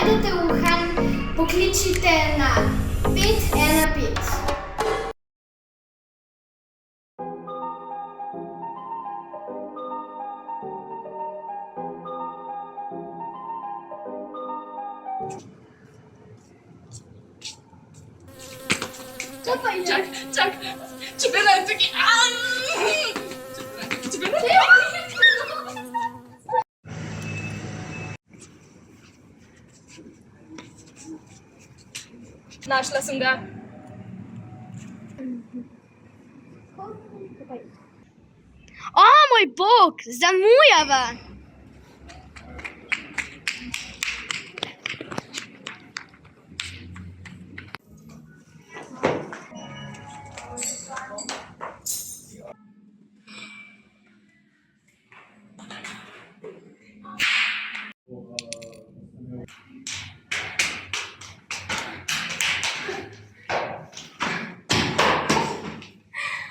najdete Wuhan, pokličite na 515. Čak, čebela je tukaj. Čebela je Našla sem ga. O, moj bog, zamujava!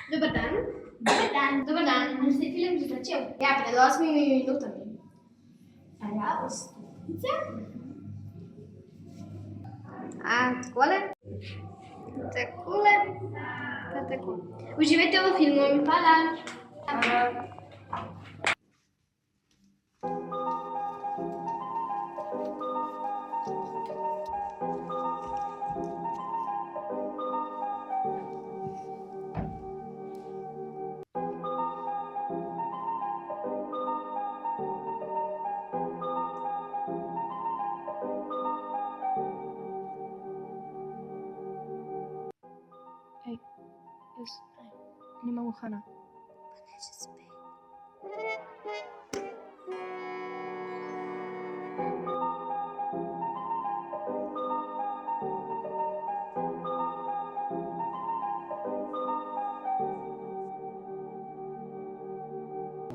Dobar dan. Dobar dan. Dobar dan. Ali se film že začel? Ja, pred 8 minutami. A ja, ostica? A, takole? Takole? Pa tako. Uživajte v filmu. Hvala. Nimam Wuhana.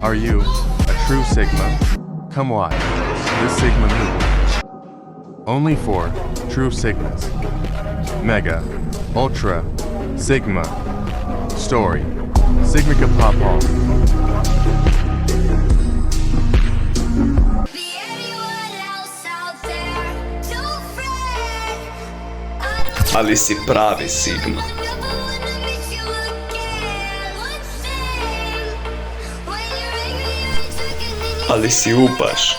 Are you a true Sigma? Come watch the Sigma movie. Only for true Sigmas. Mega, Ultra, Sigma. Story. Sigmica Pop Hall. Ali si pravi Sigma? Ali si upaš?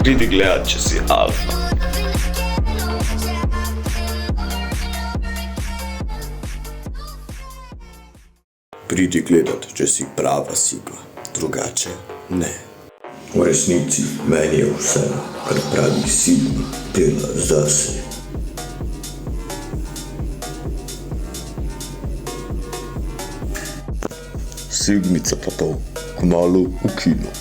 Pridi gledat, če si alfa. Pridi gledat, če si prava Sigma, drugače ne. V resnici meni je vse, kar pravi Sigma, dela zase. Sigmica pa pol, kmalu v kinu.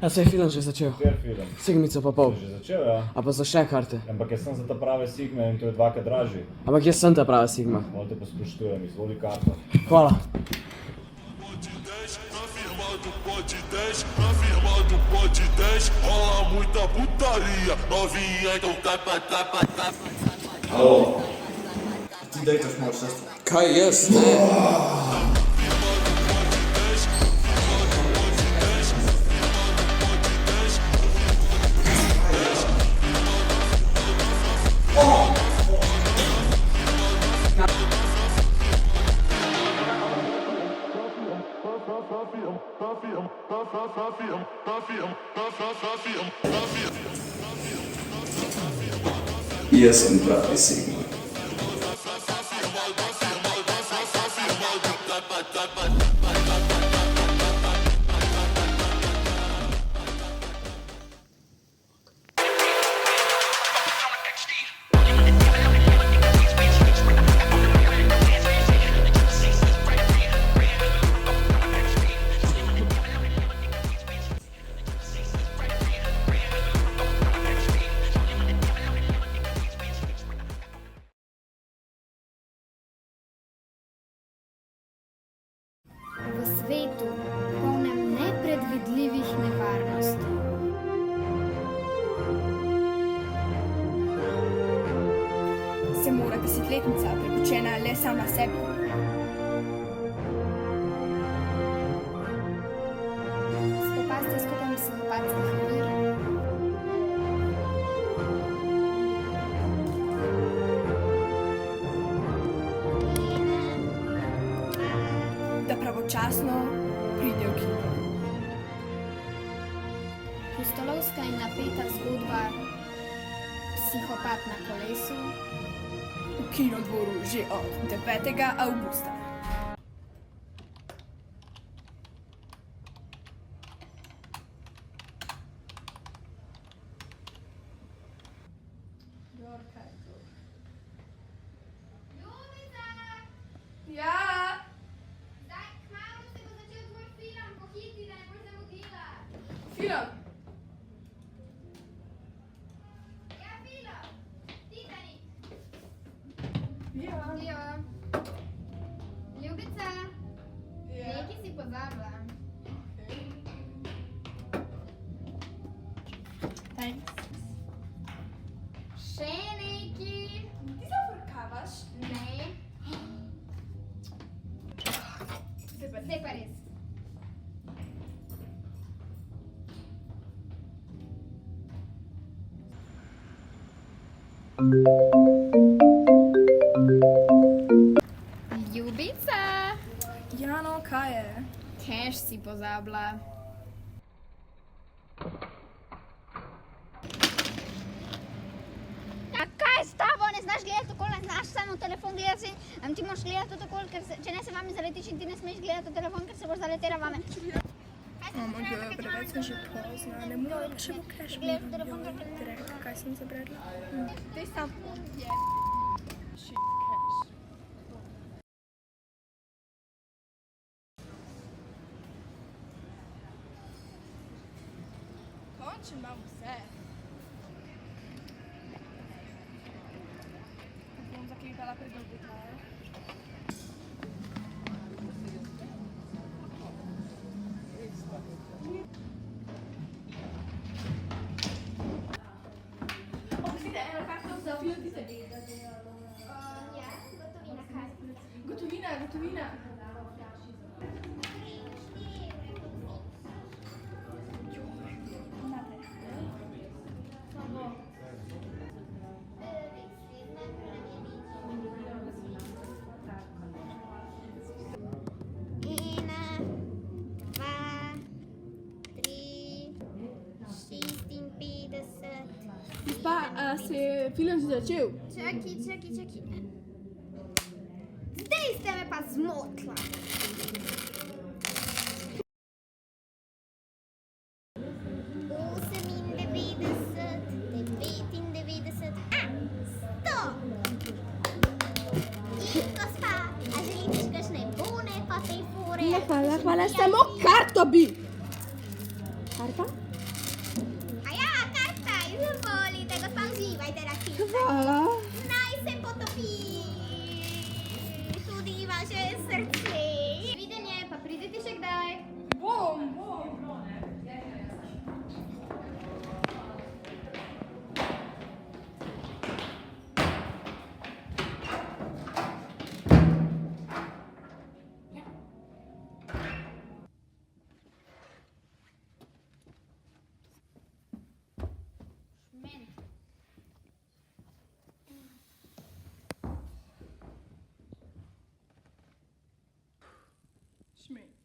Ja, se je film že začel. Kjer film? Sigmica pa pol. Že začel, ja? A pa za še karte. Ampak jaz sem za ta prave Sigme in to je dvakrat dražji. Ampak jaz sem ta prava Sigma. Malo te pa spoštujem, izvoli karto. Hvala. Halo. Ti dejtaš mojo sestro. Kaj jaz, ne? Jaz sem pravi Sigma. se mora desetletnica, prepuščena le sama sebi. Spopasti skupaj psihopatskih vir. Da pravočasno pride v kino. Pustolovska in napeta zgodba Psihopat na kolesu. V kinodvoru že od 9. avgusta. Ja, Zdaj, kmalu se bo začel tvoj film, pohiti, da ne boš zamudila. film. Ja, film. Titanic. Ja. Jo. Ljubica, nekaj si pozabila. Thanks. Še nekaj. Ti zafrkavaš? Ne. Zdaj pa res. Ljubica, Jano, kaj je? keš si pozabila. A kaj s tabo, ne znaš gledati tako, ne znaš samo telefon gledati, ti moraš gledati tako, ker če ne se vami zaletiš in ti ne smeš gledati telefon, ker se boš zaletela vame. Mama, preveč sem že pozna, ne morem še bo cash. Gledaš telefon, Kaj sem zabredla? Ty sam Končno imam vse. Bom zaklepala predolgo. Ja, gotovina kaj. Gotovina. Ena, dva, tri, 56. Pa, se je film že začel? Čaki. Zdaj ste me pa zmotila. Hvala, samo karto bi. Karta? A ja, karta, izvolite, gospa, uživajte računke. Hvala. Naj se potopi tudi vaše srce. Videnje, pa pridite še kdaj. Bom. Schmidt.